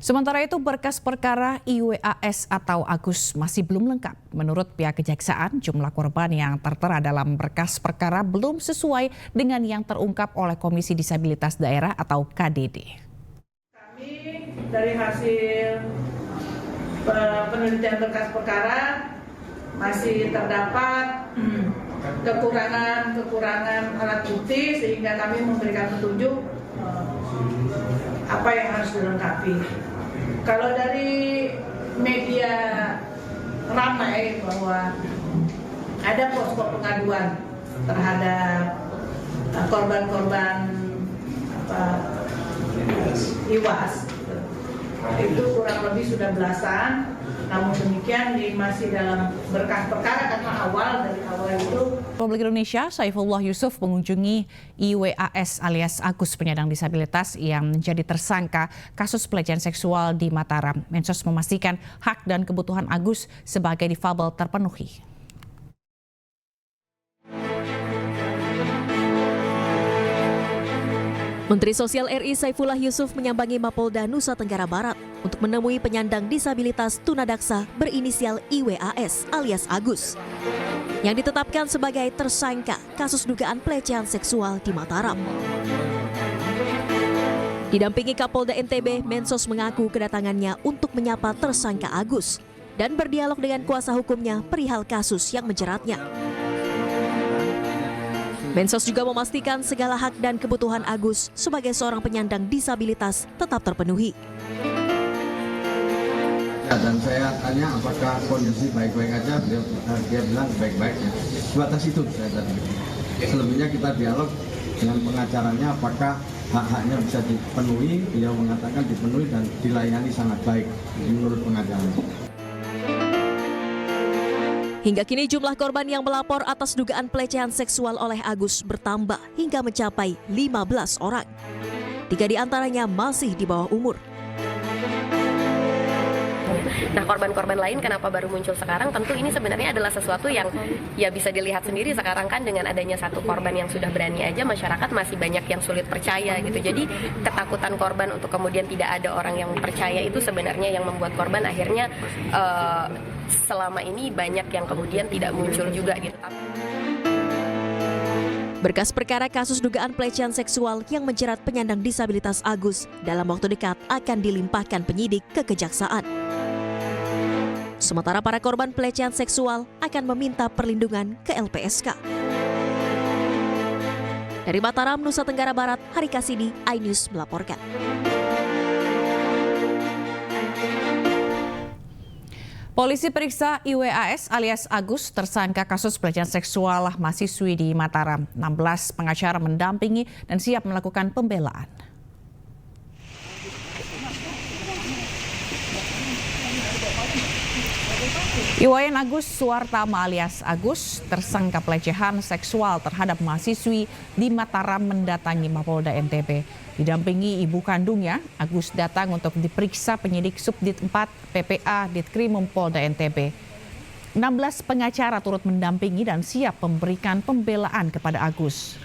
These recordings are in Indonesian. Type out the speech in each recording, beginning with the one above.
Sementara itu berkas perkara IWAS atau Agus masih belum lengkap. Menurut pihak kejaksaan, jumlah korban yang tertera dalam berkas perkara belum sesuai dengan yang terungkap oleh Komisi Disabilitas Daerah atau KDD. Kami dari hasil penelitian berkas perkara masih terdapat kekurangan alat bukti sehingga kami memberikan petunjuk apa yang harus dilengkapi. Kalau dari media ramai bahwa ada posko pengaduan terhadap korban-korban IWAS, itu kurang lebih sudah belasan. Namun demikian masih dalam berkas perkara karena dari awal itu. Republik Indonesia, Saifullah Yusuf mengunjungi IWAS alias Agus penyandang disabilitas yang menjadi tersangka kasus pelecehan seksual di Mataram. Mensos memastikan hak dan kebutuhan Agus sebagai difabel terpenuhi. Menteri Sosial RI Saifullah Yusuf menyambangi Mapolda Nusa Tenggara Barat untuk menemui penyandang disabilitas tunadaksa berinisial IWAS alias Agus yang ditetapkan sebagai tersangka kasus dugaan pelecehan seksual di Mataram. Didampingi Kapolda NTB, Mensos mengaku kedatangannya untuk menyapa tersangka Agus dan berdialog dengan kuasa hukumnya perihal kasus yang menjeratnya. Mensos juga memastikan segala hak dan kebutuhan Agus sebagai seorang penyandang disabilitas tetap terpenuhi. Dan saya tanya apakah kondisi baik-baik aja, dia bilang baik-baik ya. Sebatas itu saya tadi. Selebihnya kita dialog dengan pengacaranya apakah hak-haknya bisa dipenuhi, beliau mengatakan dipenuhi dan dilayani sangat baik menurut pengacaranya. Hingga kini jumlah korban yang melapor atas dugaan pelecehan seksual oleh Agus bertambah hingga mencapai 15 orang. 3 di antaranya masih di bawah umur. Nah, korban-korban lain kenapa baru muncul sekarang? Tentu ini sebenarnya adalah sesuatu yang ya bisa dilihat sendiri sekarang kan dengan adanya satu korban yang sudah berani aja masyarakat masih banyak yang sulit percaya gitu. Jadi ketakutan korban untuk kemudian tidak ada orang yang percaya itu sebenarnya yang membuat korban akhirnya selama ini banyak yang kemudian tidak muncul juga gitu. Berkas perkara kasus dugaan pelecehan seksual yang menjerat penyandang disabilitas Agus dalam waktu dekat akan dilimpahkan penyidik ke kejaksaan. Sementara para korban pelecehan seksual akan meminta perlindungan ke LPSK. Dari Mataram, Nusa Tenggara Barat, Hari Kasidi, iNews melaporkan. Polisi periksa IWAS alias Agus tersangka kasus pelecehan seksual mahasiswi di Mataram. 16 pengacara mendampingi dan siap melakukan pembelaan. IWAN Agus Suwartama alias Agus tersangka pelecehan seksual terhadap mahasiswi di Mataram mendatangi Mapolda NTB. Didampingi ibu kandungnya, Agus datang untuk diperiksa penyidik Subdit 4 PPA Ditkrimum Polda NTB. 16 pengacara turut mendampingi dan siap memberikan pembelaan kepada Agus.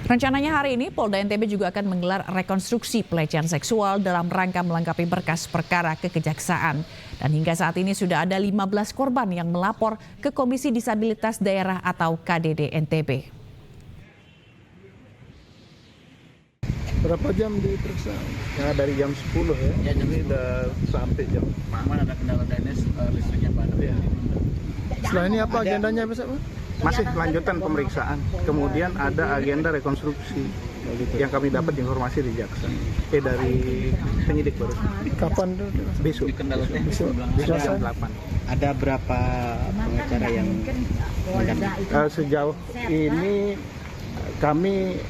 Rencananya hari ini Polda NTB juga akan menggelar rekonstruksi pelecehan seksual dalam rangka melengkapi berkas perkara ke kejaksaan. Dan hingga saat ini sudah ada 15 korban yang melapor ke Komisi Disabilitas Daerah atau KDD NTB. Berapa jam diperiksa? Ya dari jam 10 ya. Ini udah sampai jam. Aman, ada kendala teknis listriknya padam. Ya. Setelah ini apa agendanya Pak? Masih lanjutan pemeriksaan. Kemudian ada agenda rekonstruksi yang kami dapat informasi di jaksa. Dari penyidik baru. Kapan? Besok. Besok jam 8. Ada berapa pengacara yang sejauh ini kami